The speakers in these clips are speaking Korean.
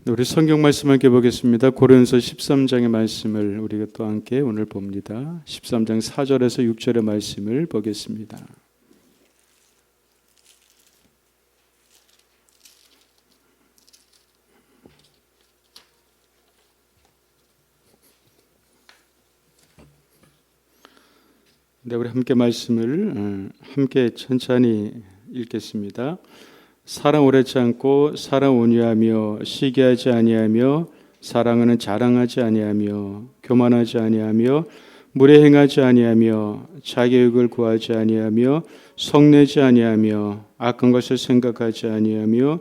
우리 성경 말씀 함께 보겠습니다. 고린도서 13장의 말씀을 우리가 또 함께 오늘 봅니다. 13장 4절에서 6절의 말씀을 보겠습니다. 네, 우리 함께 말씀을 함께 천천히 읽겠습니다. 사랑 오래 참고 사랑 온유하며 시기하지 아니하며 사랑은 자랑하지 아니하며 교만하지 아니하며 물에 행하지 아니하며 자기 유익을 구하지 아니하며 성내지 아니하며 악한 것을 생각하지 아니하며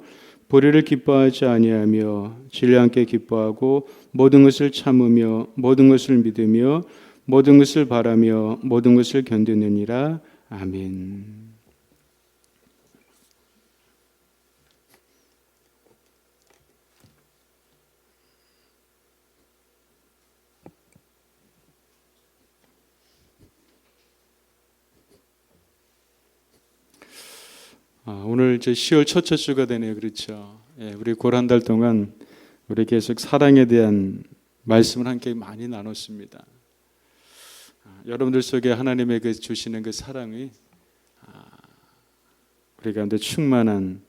불의를 기뻐하지 아니하며 진리 함께 기뻐하고 모든 것을 참으며 모든 것을 믿으며 모든 것을 바라며 모든 것을 견디느니라. 아멘. 오늘 이제 10월 첫째 주가 되네요. 그렇죠? 예, 우리 고 한 달 동안 우리 계속 사랑에 대한 말씀을 함께 많이 나눴습니다. 여러분들 속에 하나님의 그 주시는 그 사랑이 우리 가운데 충만한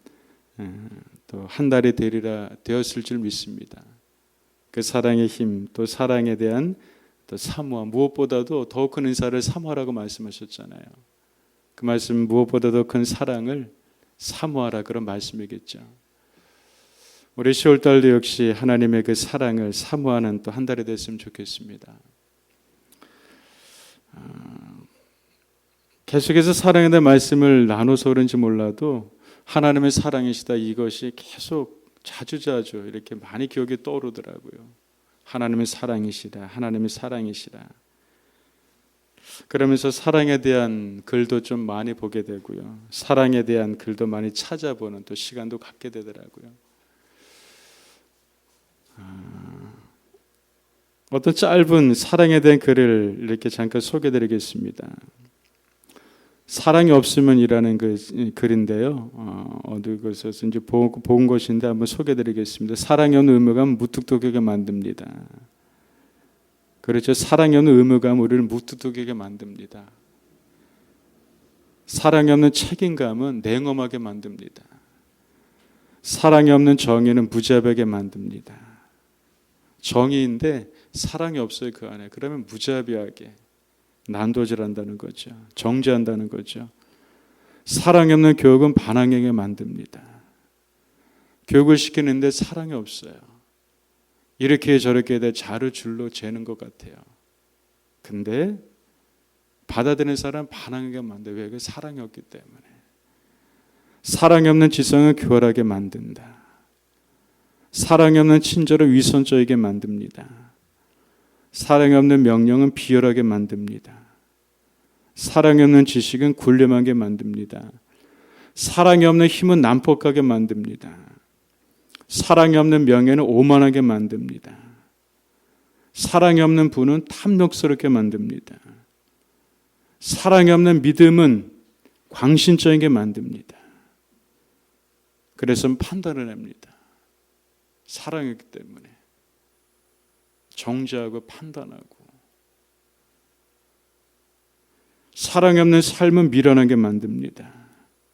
또 한 달이 되리라 되었을 줄 믿습니다. 그 사랑의 힘, 또 사랑에 대한 또 사모함, 무엇보다도 더 큰 은사를 사모하라고 말씀하셨잖아요. 그 말씀 무엇보다도 큰 사랑을 사모하라 그런 말씀이겠죠. 우리 10월 달도 역시 하나님의 그 사랑을 사모하는 또 한 달이 됐으면 좋겠습니다. 계속해서 사랑에 대한 말씀을 나눠서 그런지 몰라도 하나님의 사랑이시다 이것이 계속 자주자주 이렇게 많이 기억에 떠오르더라고요. 하나님의 사랑이시다, 하나님의 사랑이시다. 그러면서 사랑에 대한 글도 좀 많이 보게 되고요. 사랑에 대한 글도 많이 찾아보는 또 시간도 갖게 되더라고요. 어떤 짧은 사랑에 대한 글을 이렇게 잠깐 소개해드리겠습니다. 사랑이 없으면이라는 그 글인데요. 어느 곳에서 이제 본 것인데 한번 소개해드리겠습니다. 사랑이 없는 의무감 무뚝뚝하게 만듭니다. 그렇죠. 사랑이 없는 의무감 우리를 무뚝뚝하게 만듭니다. 사랑이 없는 책임감은 냉엄하게 만듭니다. 사랑이 없는 정의는 무자비하게 만듭니다. 정의인데 사랑이 없어요 그 안에. 그러면 무자비하게 난도질한다는 거죠. 정죄한다는 거죠. 사랑이 없는 교육은 반항하게 만듭니다. 교육을 시키는데 사랑이 없어요. 이렇게 저렇게 돼 자루줄로 재는 것 같아요. 근데 받아들이는 사람 반항하게 만들어요. 왜? 그 사랑이 없기 때문에. 사랑이 없는 지성은 교활하게 만든다. 사랑이 없는 친절은 위선적이게 만듭니다. 사랑이 없는 명령은 비열하게 만듭니다. 사랑이 없는 지식은 굴림하게 만듭니다. 사랑이 없는 힘은 난폭하게 만듭니다. 사랑이 없는 명예는 오만하게 만듭니다. 사랑이 없는 부는 탐욕스럽게 만듭니다. 사랑이 없는 믿음은 광신적이게 만듭니다. 그래서 판단을 합니다. 사랑이기 때문에 정죄하고 판단하고. 사랑이 없는 삶은 미련하게 만듭니다.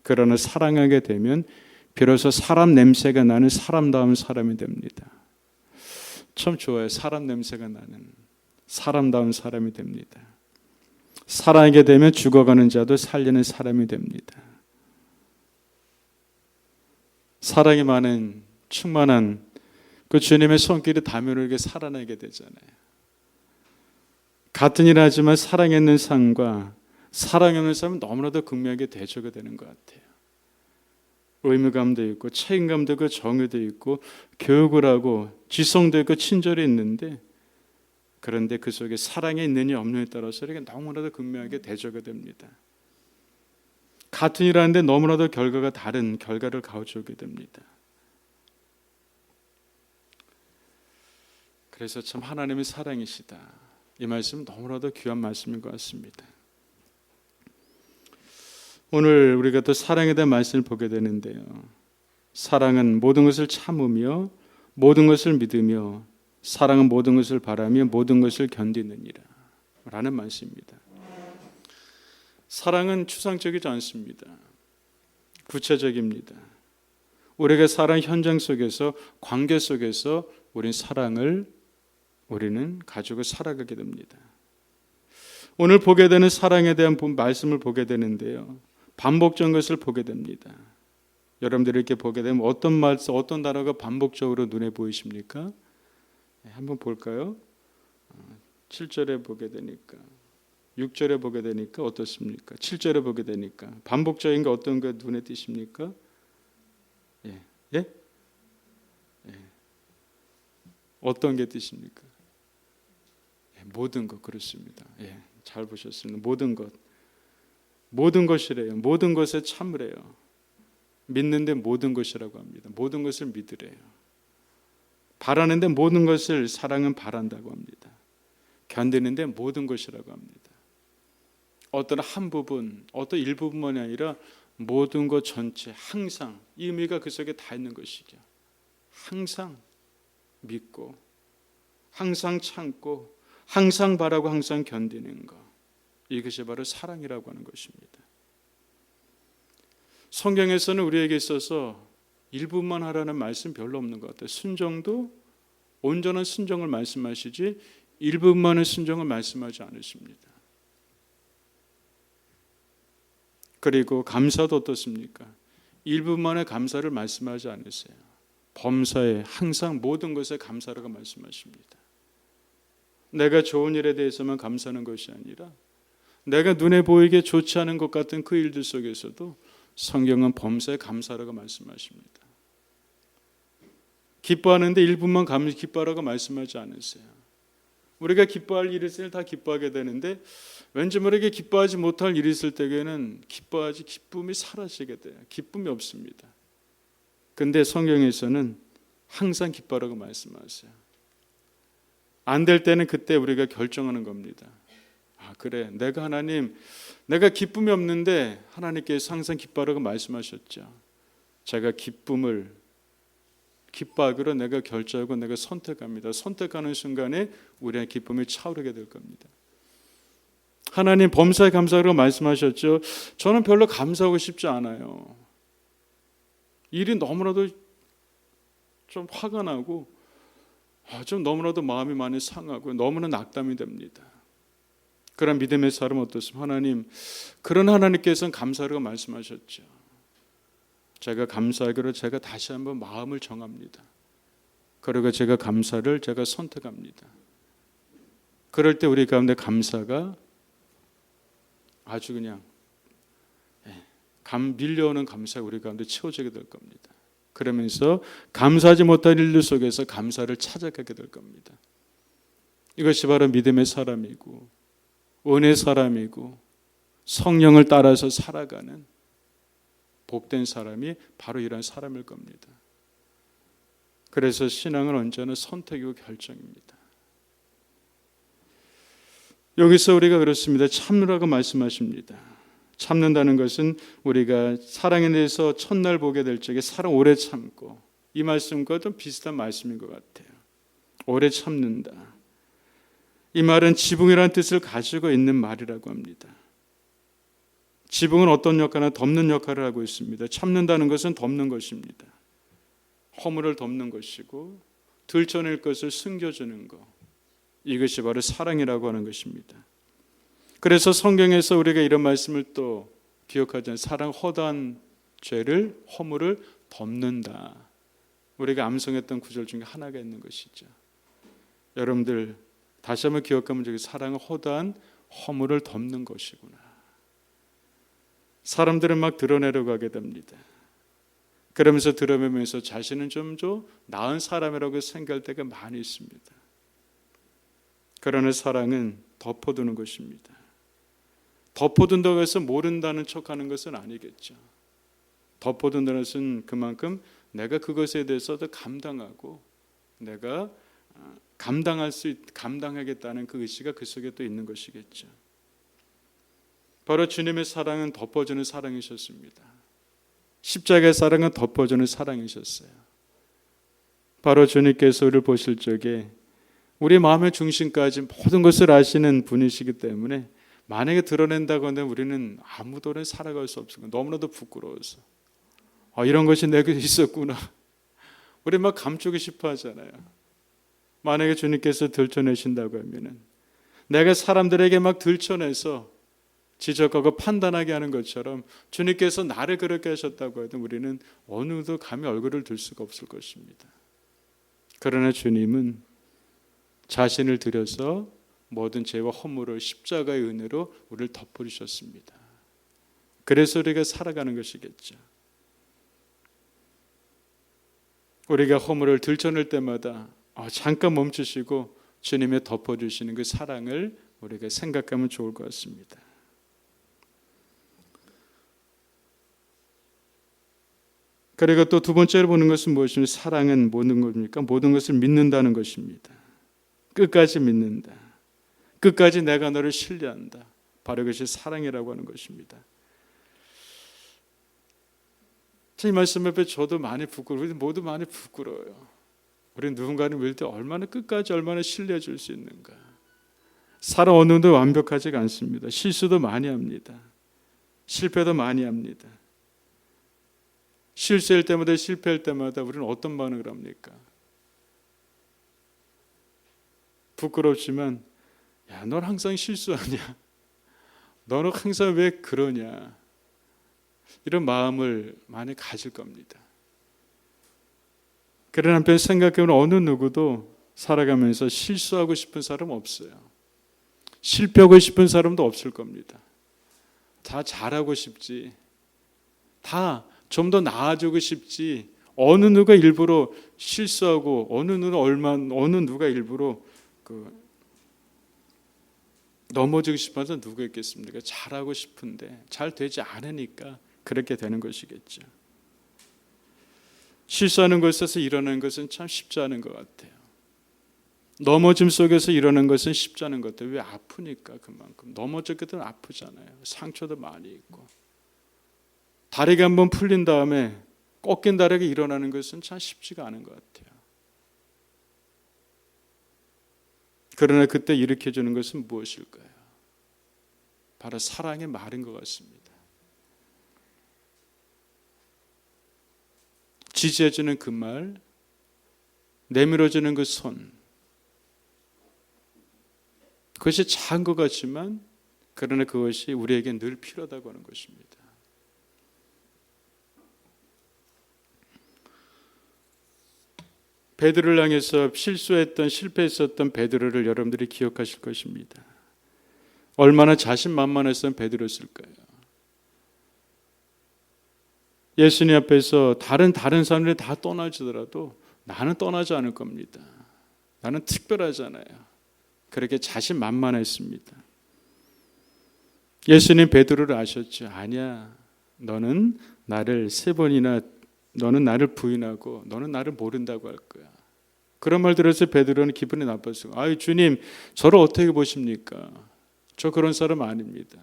그러나 사랑하게 되면 비로소 사람 냄새가 나는 사람다운 사람이 됩니다. 참 좋아요. 사람 냄새가 나는 사람다운 사람이 됩니다. 사랑하게 되면 죽어가는 자도 살리는 사람이 됩니다. 사랑이 많은 충만한 그 주님의 손길이 다면을 살아나게 되잖아요. 같은 일 하지만 사랑에 있는 삶과 사랑이 없는 삶은 너무나도 극명하게 대조가 되는 것 같아요. 의무감도 있고 책임감도 있고 정의도 있고 교육을 하고 지성도 있고 친절이 있는데 그런데 그 속에 사랑이 있느냐 없느냐에 따라서 이렇게 너무나도 극명하게 대조가 됩니다. 같은 일 하는데 너무나도 결과가 다른 결과를 가져오게 됩니다. 그래서 참 하나님의 사랑이시다. 이 말씀은 너무나도 귀한 말씀인 것 같습니다. 오늘 우리가 또 사랑에 대한 말씀을 보게 되는데요. 사랑은 모든 것을 참으며 모든 것을 믿으며 사랑은 모든 것을 바라며 모든 것을 견디느니라 라는 말씀입니다. 사랑은 추상적이지 않습니다. 구체적입니다. 우리가 사랑 현장 속에서, 관계 속에서 우린 사랑을 우리는 가지고 살아가게 됩니다. 오늘 보게 되는 사랑에 대한 말씀을 보게 되는데요, 반복적인 것을 보게 됩니다. 여러분들이 이렇게 보게 되면 어떤 말씀, 어떤 단어가 반복적으로 눈에 보이십니까? 한번 볼까요? 7절에 보게 되니까, 6절에 보게 되니까 어떻습니까? 7절에 보게 되니까 반복적인 거 어떤 거 눈에 띄십니까? 예? 예? 예. 어떤 게 띄십니까? 예, 모든 것. 그렇습니다. 예, 잘 보셨습니다. 모든 것. 모든 것이래요. 모든 것에 참으래요. 믿는데 모든 것이라고 합니다. 모든 것을 믿으래요. 바라는데 모든 것을 사랑은 바란다고 합니다. 견디는데 모든 것이라고 합니다. 어떤 한 부분, 어떤 일부분만이 아니라 모든 것 전체, 항상 이 의미가 그 속에 다 있는 것이죠. 항상 믿고, 항상 참고, 항상 바라고, 항상 견디는 것, 이것이 바로 사랑이라고 하는 것입니다. 성경에서는 우리에게 있어서 일부만 하라는 말씀 별로 없는 것 같아요. 순종도 온전한 순종을 말씀하시지 일부만의 순종을 말씀하지 않으십니다. 그리고 감사도 어떻습니까? 일부만의 감사를 말씀하지 않으세요. 범사에 항상 모든 것에 감사라고 말씀하십니다. 내가 좋은 일에 대해서만 감사하는 것이 아니라 내가 눈에 보이게 좋지 않은 것 같은 그 일들 속에서도 성경은 범사에 감사라고 말씀하십니다. 기뻐하는데 일부만 기뻐하라고 말씀하지 않으세요. 우리가 기뻐할 일이 있을 때 다 기뻐하게 되는데 왠지 모르게 기뻐하지 못할 일이 있을 때에는 기쁨이 사라지게 돼요. 기쁨이 없습니다. 근데 성경에서는 항상 기뻐하라고 말씀하세요. 안 될 때는 그때 우리가 결정하는 겁니다. 아, 그래, 내가 기쁨이 없는데 하나님께서 항상 기뻐하라고 말씀하셨죠. 제가 기뻐하기로 내가 결정하고 내가 선택합니다. 선택하는 순간에 우리의 기쁨이 차오르게 될 겁니다. 하나님 범사에 감사하라고 말씀하셨죠. 저는 별로 감사하고 싶지 않아요. 일이 너무나도 좀 화가 나고 좀 너무나도 마음이 많이 상하고 너무나 낙담이 됩니다. 그런 믿음의 사람 어떻습니까? 하나님, 그런 하나님께서는 감사하라고 말씀하셨죠. 제가 감사하기로 제가 다시 한번 마음을 정합니다. 그리고 제가 감사를 선택합니다. 그럴 때 우리 가운데 감사가 아주 그냥 밀려오는 감사가 우리 가운데 채워지게 될 겁니다. 그러면서 감사하지 못할 일들 속에서 감사를 찾아가게 될 겁니다. 이것이 바로 믿음의 사람이고 은혜의 사람이고 성령을 따라서 살아가는 복된 사람이 바로 이런 사람일 겁니다. 그래서 신앙은 언제나 선택이고 결정입니다. 여기서 우리가 그렇습니다. 참으라고 말씀하십니다. 참는다는 것은 우리가 사랑에 대해서 첫날 보게 될 적에 사랑 오래 참고, 이 말씀과 좀 비슷한 말씀인 것 같아요. 오래 참는다. 이 말은 지붕이라는 뜻을 가지고 있는 말이라고 합니다. 지붕은 어떤 역할이나 덮는 역할을 하고 있습니다. 참는다는 것은 덮는 것입니다. 허물을 덮는 것이고 들춰낼 것을 숨겨주는 것, 이것이 바로 사랑이라고 하는 것입니다. 그래서 성경에서 우리가 이런 말씀을 또 기억하잖아요. 사랑 허다한 죄를, 허물을 덮는다. 우리가 암송했던 구절 중에 하나가 있는 것이죠. 여러분들 다시 한번 기억하면 저기 사랑은 허다한 허물을 덮는 것이구나. 사람들은 막 드러내려고 하게 됩니다. 그러면서 드러내면서 자신은 좀 더 나은 사람이라고 생각할 때가 많이 있습니다. 그러나 사랑은 덮어두는 것입니다. 덮어둔다고 해서 모른다는 척하는 것은 아니겠죠. 덮어둔다는 것은 그만큼 내가 그것에 대해서도 감당하고 내가 감당하겠다는 그 의지가 그 속에 또 있는 것이겠죠. 바로 주님의 사랑은 덮어주는 사랑이셨습니다. 십자가의 사랑은 덮어주는 사랑이셨어요. 바로 주님께서 우리를 보실 적에 우리 마음의 중심까지 모든 것을 아시는 분이시기 때문에 만약에 드러낸다고 하면 우리는 아무도 살아갈 수 없어요. 너무나도 부끄러워서. 이런 것이 내게 있었구나. 우리 막 감추고 싶어 하잖아요. 만약에 주님께서 들춰내신다고 하면은 내가 사람들에게 막 들춰내서 지적하고 판단하게 하는 것처럼 주님께서 나를 그렇게 하셨다고 해도 우리는 어느도 감히 얼굴을 들 수가 없을 것입니다. 그러나 주님은 자신을 들여서 모든 죄와 허물을 십자가의 은혜로 우리를 덮어주셨습니다. 그래서 우리가 살아가는 것이겠죠. 우리가 허물을 들춰낼 때마다 잠깐 멈추시고 주님의 덮어주시는 그 사랑을 우리가 생각하면 좋을 것 같습니다. 그리고 또 두 번째로 보는 것은 무엇이냐? 사랑은 모든 겁니까? 모든 것을 믿는다는 것입니다. 끝까지 믿는다. 끝까지 내가 너를 신뢰한다. 바로 그것이 사랑이라고 하는 것입니다. 이 말씀 앞에 저도 많이 부끄러워요. 우리 모두 많이 부끄러워요. 우리 누군가를 믿을 때 얼마나 끝까지 얼마나 신뢰해 줄 수 있는가. 사람 어느 정도 완벽하지가 않습니다. 실수도 많이 합니다. 실패도 많이 합니다. 실수할 때마다 실패할 때마다 우리는 어떤 반응을 합니까? 부끄럽지만 야, 넌 항상 실수하냐? 너는 항상 왜 그러냐? 이런 마음을 많이 가질 겁니다. 그런 한편 생각해보면 어느 누구도 살아가면서 실수하고 싶은 사람 없어요. 실패하고 싶은 사람도 없을 겁니다. 다 잘하고 싶지. 다 좀 더 나아지고 싶지. 어느 누가 일부러 실수하고 어느 누가 일부러 넘어지고 싶어서 누가 있겠습니까? 잘하고 싶은데 잘 되지 않으니까 그렇게 되는 것이겠죠. 실수하는 것에서 일어나는 것은 참 쉽지 않은 것 같아요. 넘어짐 속에서 일어나는 것은 쉽지 않은 것 같아요. 왜? 아프니까. 그만큼 넘어졌기 때문에 아프잖아요. 상처도 많이 있고. 다리가 한번 풀린 다음에 꺾인 다리가 일어나는 것은 참 쉽지가 않은 것 같아요. 그러나 그때 일으켜주는 것은 무엇일까요? 바로 사랑의 말인 것 같습니다. 지지해주는 그 말, 내밀어주는 그 손. 그것이 작은 것 같지만 그러나 그것이 우리에게 늘 필요하다고 하는 것입니다. 베드로를 향해서 실패했었던 베드로를 여러분들이 기억하실 것입니다. 얼마나 자신만만했던 베드로였을까요? 예수님 앞에서 다른 사람들이 다 떠나지더라도 나는 떠나지 않을 겁니다. 나는 특별하잖아요. 그렇게 자신만만했습니다. 예수님 베드로를 아셨죠? 아니야. 너는 나를 3번이나 너는 나를 부인하고 너는 나를 모른다고 할 거야. 그런 말 들어서 베드로는 기분이 나빴어요. 아이 주님, 저를 어떻게 보십니까? 저 그런 사람 아닙니다.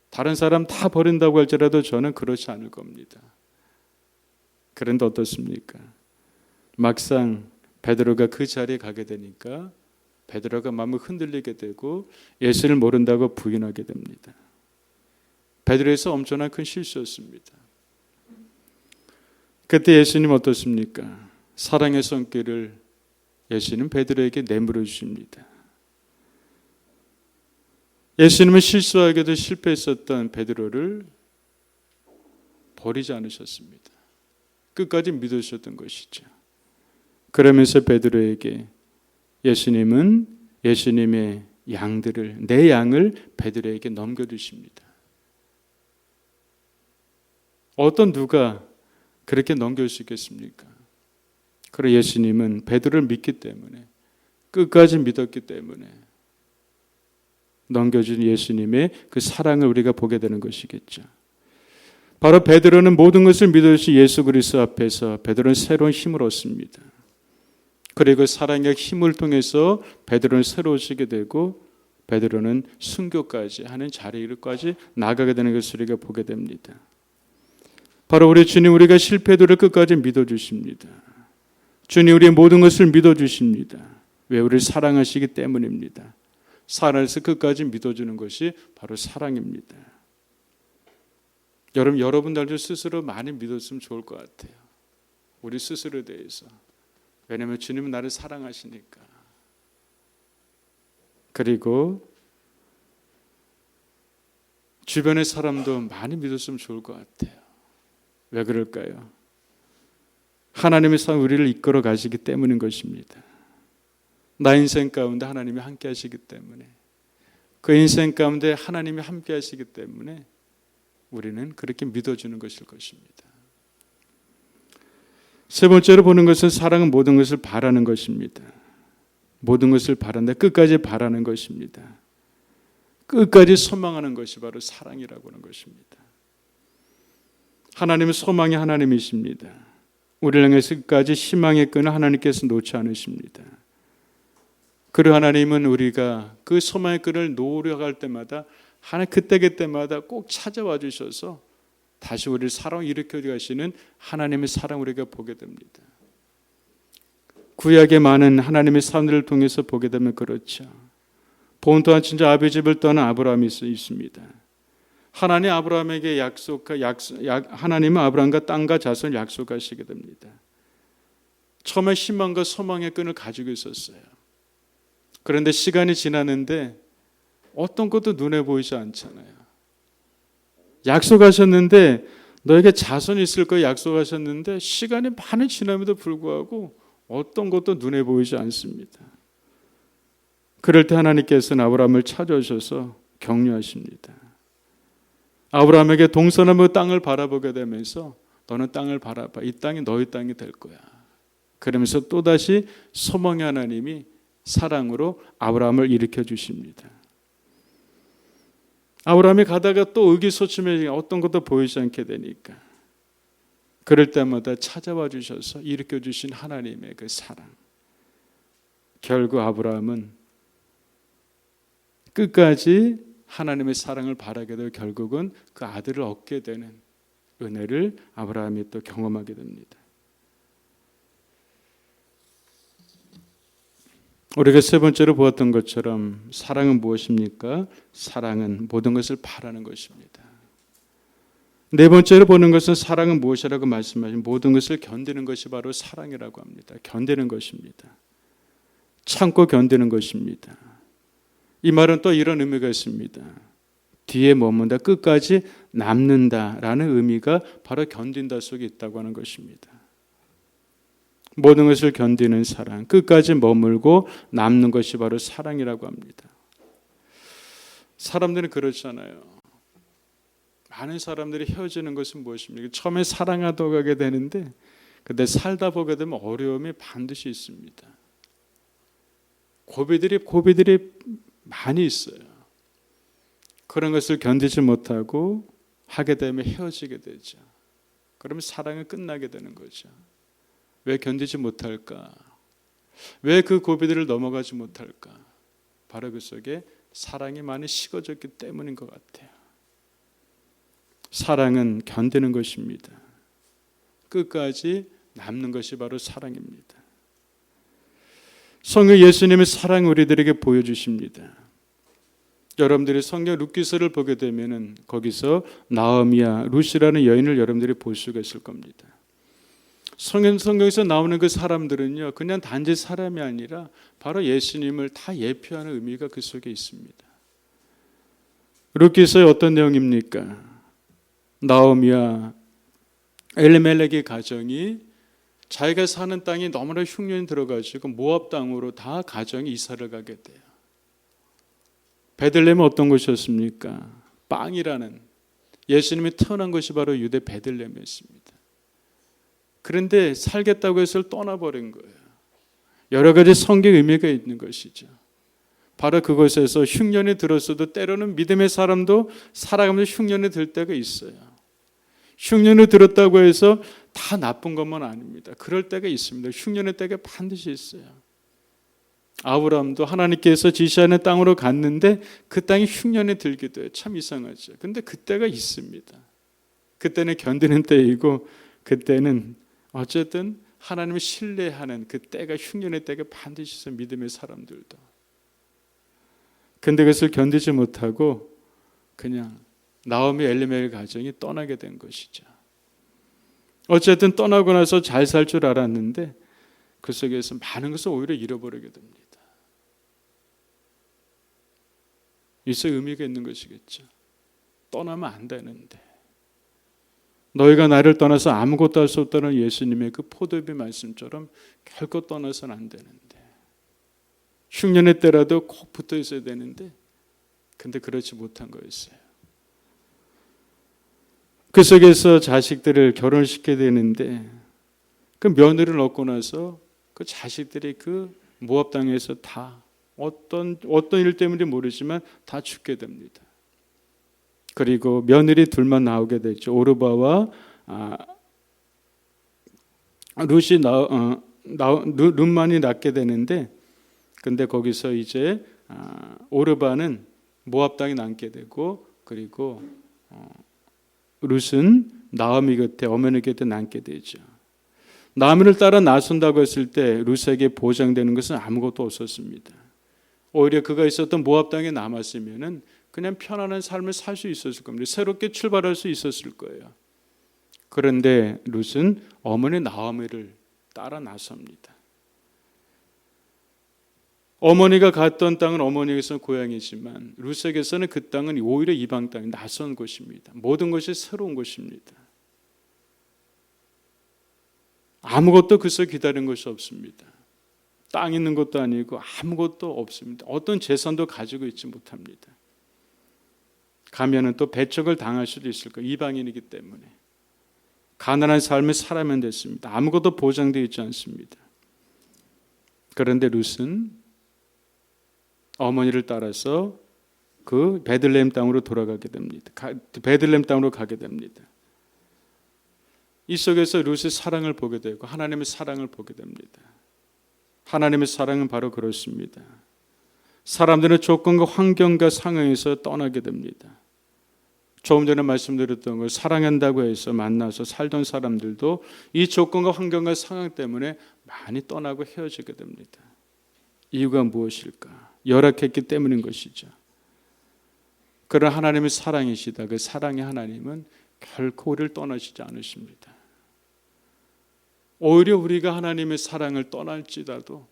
다른 사람 다 버린다고 할지라도 저는 그렇지 않을 겁니다. 그런데 어떻습니까? 막상 베드로가 그 자리에 가게 되니까 베드로가 마음을 흔들리게 되고 예수를 모른다고 부인하게 됩니다. 베드로에서 엄청난 큰 실수였습니다. 그때 예수님 어떻습니까? 사랑의 손길을 예수님 베드로에게 내밀어 주십니다. 예수님은 실수하게도 실패했었던 베드로를 버리지 않으셨습니다. 끝까지 믿으셨던 것이죠. 그러면서 베드로에게 예수님은 예수님의 양들을, 내 양을 베드로에게 넘겨주십니다. 어떤 누가 그렇게 넘길 수 있겠습니까? 그리고 예수님은 베드로를 믿기 때문에, 끝까지 믿었기 때문에 넘겨준 예수님의 그 사랑을 우리가 보게 되는 것이겠죠. 바로 베드로는 모든 것을 믿어주신 예수 그리스도 앞에서 베드로는 새로운 힘을 얻습니다. 그리고 사랑의 힘을 통해서 베드로는 새로워지게 되고 베드로는 순교까지 하는 자리까지 나가게 되는 것을 우리가 보게 됩니다. 바로 우리 주님, 우리가 실패도를 끝까지 믿어주십니다. 주님 우리의 모든 것을 믿어주십니다. 왜? 우리를 사랑하시기 때문입니다. 사랑해서 끝까지 믿어주는 것이 바로 사랑입니다. 여러분들도 스스로 많이 믿었으면 좋을 것 같아요. 우리 스스로에 대해서. 왜냐하면 주님은 나를 사랑하시니까. 그리고 주변의 사람도 많이 믿었으면 좋을 것 같아요. 왜 그럴까요? 하나님의 사랑 우리를 이끌어 가시기 때문인 것입니다. 나 인생 가운데 하나님이 함께 하시기 때문에, 그 인생 가운데 하나님이 함께 하시기 때문에 우리는 그렇게 믿어주는 것일 것입니다. 세 번째로 보는 것은 사랑은 모든 것을 바라는 것입니다. 모든 것을 바란다. 끝까지 바라는 것입니다. 끝까지 소망하는 것이 바로 사랑이라고 하는 것입니다. 하나님은 소망의 하나님이십니다. 우리를 향해서 끝까지 희망의 끈을 하나님께서 놓지 않으십니다. 그리고 하나님은 우리가 그 소망의 끈을 놓으려고 할 때마다 하나님 그때마다 꼭 찾아와 주셔서 다시 우리를 사랑 일으켜 가시는 하나님의 사랑 우리가 보게 됩니다. 구약의 많은 하나님의 사람들을 통해서 보게 되면 그렇죠. 본 또한 진짜 아버지 집을 떠난 아브라함이 있습니다. 하나님 아브라함에게 하나님은 아브라함과 땅과 자손을 약속하시게 됩니다. 처음에 희망과 소망의 끈을 가지고 있었어요. 그런데 시간이 지났는데 어떤 것도 눈에 보이지 않잖아요. 약속하셨는데 너에게 자손이 있을 거 약속하셨는데 시간이 많이 지남에도 불구하고 어떤 것도 눈에 보이지 않습니다. 그럴 때 하나님께서는 아브라함을 찾아오셔서 격려하십니다. 아브라함에게 동서남북 땅을 바라보게 되면서 너는 땅을 바라봐. 이 땅이 너의 땅이 될 거야. 그러면서 또다시 소망의 하나님이 사랑으로 아브라함을 일으켜 주십니다. 아브라함이 가다가 또 의기소침해 어떤 것도 보이지 않게 되니까 그럴 때마다 찾아와 주셔서 일으켜 주신 하나님의 그 사랑. 결국 아브라함은 끝까지 하나님의 사랑을 바라게 되고 결국은 그 아들을 얻게 되는 은혜를 아브라함이 또 경험하게 됩니다. 우리가 세 번째로 보았던 것처럼 사랑은 무엇입니까? 사랑은 모든 것을 바라는 것입니다. 네 번째로 보는 것은 사랑은 무엇이라고 말씀하신 모든 것을 견디는 것이 바로 사랑이라고 합니다. 견디는 것입니다. 참고 견디는 것입니다. 이 말은 또 이런 의미가 있습니다. 뒤에 머문다, 끝까지 남는다라는 의미가 바로 견딘다 속에 있다고 하는 것입니다. 모든 것을 견디는 사랑, 끝까지 머물고 남는 것이 바로 사랑이라고 합니다. 사람들은 그렇잖아요. 많은 사람들이 헤어지는 것은 무엇입니까? 처음에 사랑하다 가게 되는데 근데 살다 보게 되면 어려움이 반드시 있습니다. 고비들이 많이 있어요. 그런 것을 견디지 못하고 하게 되면 헤어지게 되죠. 그러면 사랑은 끝나게 되는 거죠. 왜 견디지 못할까? 왜 그 고비들을 넘어가지 못할까? 바로 그 속에 사랑이 많이 식어졌기 때문인 것 같아요. 사랑은 견디는 것입니다. 끝까지 남는 것이 바로 사랑입니다. 성경 예수님의 사랑 우리들에게 보여주십니다. 여러분들이 성경 룻기서를 보게 되면은 거기서 나오미와 룻이라는 여인을 여러분들이 볼 수가 있을 겁니다. 성경에서 나오는 그 사람들은요, 그냥 단지 사람이 아니라 바로 예수님을 다 예표하는 의미가 그 속에 있습니다. 룻기서의 어떤 내용입니까? 나오미와 엘리멜렉의 가정이 자기가 사는 땅이 너무나 흉년이 들어가지고 모압 땅으로 다 가정이 이사를 가게 돼요. 베들레헴은 어떤 곳이었습니까? 빵이라는 예수님이 태어난 것이 바로 유대 베들레헴이었습니다. 그런데 살겠다고 해서 떠나버린 거예요. 여러 가지 성경 의미가 있는 것이죠. 바로 그곳에서 흉년이 들었어도 때로는 믿음의 사람도 살아가면서 흉년이 들 때가 있어요. 흉년이 들었다고 해서 다 나쁜 것만 아닙니다. 그럴 때가 있습니다. 흉년의 때가 반드시 있어요. 아브라함도 하나님께서 지시하는 땅으로 갔는데 그 땅이 흉년이 들기도 해요. 참 이상하죠. 근데 그때가 있습니다. 그때는 견디는 때이고 그때는 어쨌든 하나님을 신뢰하는 그 때가 흉년의 때가 반드시 있어, 믿음의 사람들도. 근데 그것을 견디지 못하고 그냥 나오미 엘리멜 가정이 떠나게 된 것이죠. 어쨌든 떠나고 나서 잘 살 줄 알았는데 그 속에서 많은 것을 오히려 잃어버리게 됩니다. 있어 의미가 있는 것이겠죠. 떠나면 안 되는데, 너희가 나를 떠나서 아무것도 할 수 없다는 예수님의 그 포도비 말씀처럼 결코 떠나서는 안 되는데, 흉년의 때라도 꼭 붙어 있어야 되는데, 근데 그렇지 못한 거였어요. 그 속에서 자식들을 결혼시켜야 되는데, 그 며느리를 얻고 나서 그 자식들이 그 모압 땅에서 다 어떤 일 때문인지 모르지만 다 죽게 됩니다. 그리고 며느리 둘만 나오게 되죠. 오르바와 룻만이 낳게 되는데, 근데 거기서 이제 오르바는 모압 땅에 남게 되고, 그리고 룻은 나오미 곁에, 어머니 곁에 남게 되죠. 나오미를 따라 나선다고 했을 때 룻에게 보장되는 것은 아무것도 없었습니다. 오히려 그가 있었던 모압 땅에 남았으면은 그냥 편안한 삶을 살 수 있었을 겁니다. 새롭게 출발할 수 있었을 거예요. 그런데 룻은 어머니 나오미를 따라 나섭니다. 어머니가 갔던 땅은 어머니에게서 고향이지만 룻에게서는 그 땅은 오히려 이방 땅이 낯선 곳입니다. 모든 것이 새로운 곳입니다. 아무것도 그서 기다린 것이 없습니다. 땅 있는 것도 아니고 아무것도 없습니다. 어떤 재산도 가지고 있지 못합니다. 가면은 또 배척을 당할 수도 있을 거예요. 이방인이기 때문에. 가난한 삶을 살아면 됐습니다. 아무것도 보장되어 있지 않습니다. 그런데 룻은 어머니를 따라서 그 베들레헴 땅으로 돌아가게 됩니다. 베들레헴 땅으로 가게 됩니다. 이 속에서 룻의 사랑을 보게 되고 하나님의 사랑을 보게 됩니다. 하나님의 사랑은 바로 그렇습니다. 사람들은 조건과 환경과 상황에서 떠나게 됩니다. 조금 전에 말씀드렸던 걸 사랑한다고 해서 만나서 살던 사람들도 이 조건과 환경과 상황 때문에 많이 떠나고 헤어지게 됩니다. 이유가 무엇일까? 열악했기 때문인 것이죠. 그런 하나님의 사랑이시다. 그 사랑의 하나님은 결코 우리를 떠나시지 않으십니다. 오히려 우리가 하나님의 사랑을 떠날지라도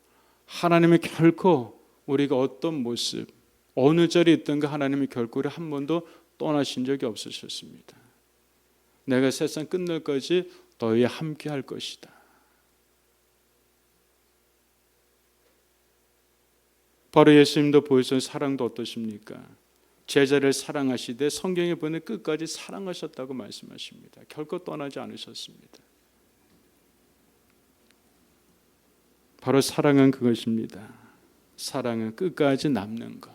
하나님이 결코 우리가 어떤 모습, 어느 자리에 있든가 하나님이 결코 우리를 한 번도 떠나신 적이 없으셨습니다. 내가 세상 끝날까지 너희와 함께 할 것이다. 바로 예수님도 보여준 사랑도 어떠십니까? 제자를 사랑하시되 성경에 보면 끝까지 사랑하셨다고 말씀하십니다. 결코 떠나지 않으셨습니다. 바로 사랑은 그것입니다. 사랑은 끝까지 남는 것.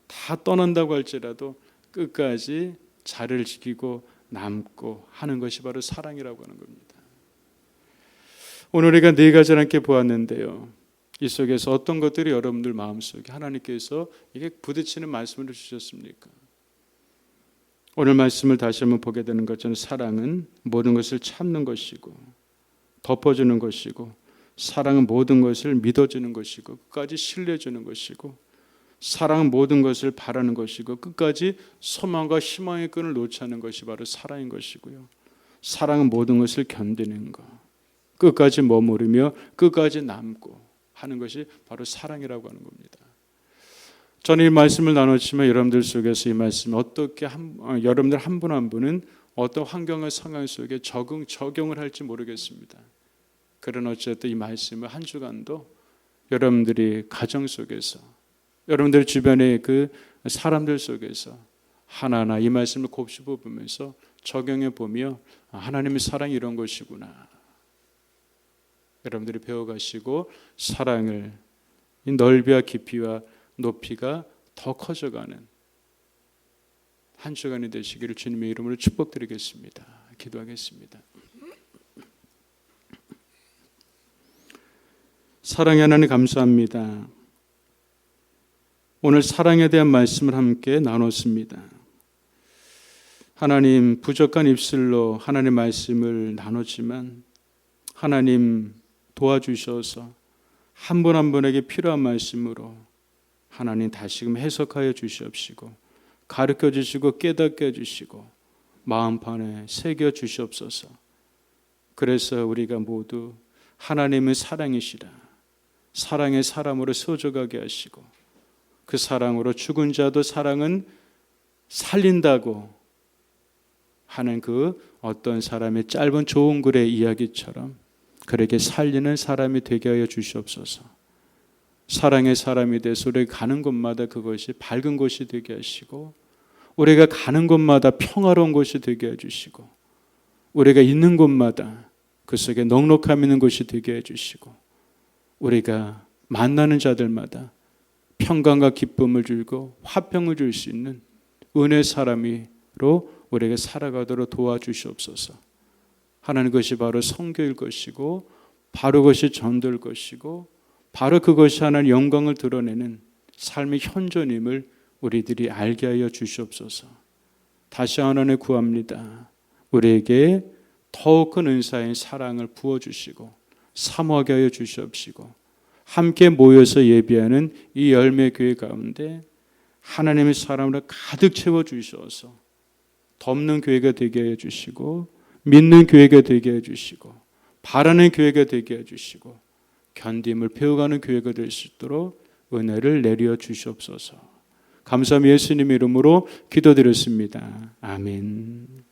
다 떠난다고 할지라도 끝까지 자리를 지키고 남고 하는 것이 바로 사랑이라고 하는 겁니다. 오늘 우리가 네 가지를 함께 보았는데요. 이 속에서 어떤 것들이 여러분들 마음속에 하나님께서 이게 부딪히는 말씀을 주셨습니까? 오늘 말씀을 다시 한번 보게 되는 것처럼 사랑은 모든 것을 참는 것이고 덮어주는 것이고, 사랑은 모든 것을 믿어주는 것이고 끝까지 신뢰주는 것이고, 사랑은 모든 것을 바라는 것이고 끝까지 소망과 희망의 끈을 놓지 않는 것이 바로 사랑인 것이고요. 사랑은 모든 것을 견디는 것, 끝까지 머무르며 끝까지 남고 하는 것이 바로 사랑이라고 하는 겁니다. 저는 이 말씀을 나눴지만 여러분들 속에서 이 말씀 어떻게 여러분들 한 분 한 분은 어떤 환경과 상황 속에 적용을 할지 모르겠습니다. 그러나 어쨌든 이 말씀을 한 주간도 여러분들이 가정 속에서, 여러분들 주변의 그 사람들 속에서 하나하나 이 말씀을 곱씹어 보면서 적용해 보며 하나님의 사랑이 이런 것이구나. 여러분들이 배워가시고 사랑을 이 넓이와 깊이와 높이가 더 커져가는 한 주간이 되시기를 주님의 이름으로 축복드리겠습니다. 기도하겠습니다. 사랑의 하나님 감사합니다. 오늘 사랑에 대한 말씀을 함께 나눴습니다. 하나님, 부족한 입술로 하나님의 말씀을 나눴지만 하나님 도와주셔서 한 분 한 분에게 필요한 말씀으로 하나님 다시금 해석하여 주시옵시고 가르쳐 주시고 깨닫게 해주시고 마음판에 새겨 주시옵소서. 그래서 우리가 모두 하나님은 사랑이시라, 사랑의 사람으로 서져가게 하시고 그 사랑으로 죽은 자도 사랑은 살린다고 하는 그 어떤 사람의 짧은 좋은 글의 이야기처럼 그렇게 살리는 사람이 되게 하여 주시옵소서. 사랑의 사람이 돼서 우리가 가는 곳마다 그것이 밝은 곳이 되게 하시고 우리가 가는 곳마다 평화로운 곳이 되게 해주시고 우리가 있는 곳마다 그 속에 넉넉함 있는 곳이 되게 해주시고 우리가 만나는 자들마다 평강과 기쁨을 주고 화평을 줄 수 있는 은혜의 사람으로 우리에게 살아가도록 도와주시옵소서. 하나님, 그것이 바로 선교일 것이고 바로 그것이 전도일 것이고 바로 그것이 하나님 영광을 드러내는 삶의 현존임을 우리들이 알게 하여 주시옵소서. 다시 하나님 구합니다. 우리에게 더욱 큰 은사인 사랑을 부어주시고 사모하게 하여 주시옵시고 함께 모여서 예배하는 이 열매 교회 가운데 하나님의 사랑으로 가득 채워 주셔서 덮는 교회가 되게 해 주시고 믿는 교회가 되게 해 주시고 바라는 교회가 되게 해 주시고 견딤을 배워가는 교회가 될 수 있도록 은혜를 내려 주시옵소서. 감사함 예수님 이름으로 기도드렸습니다. 아멘.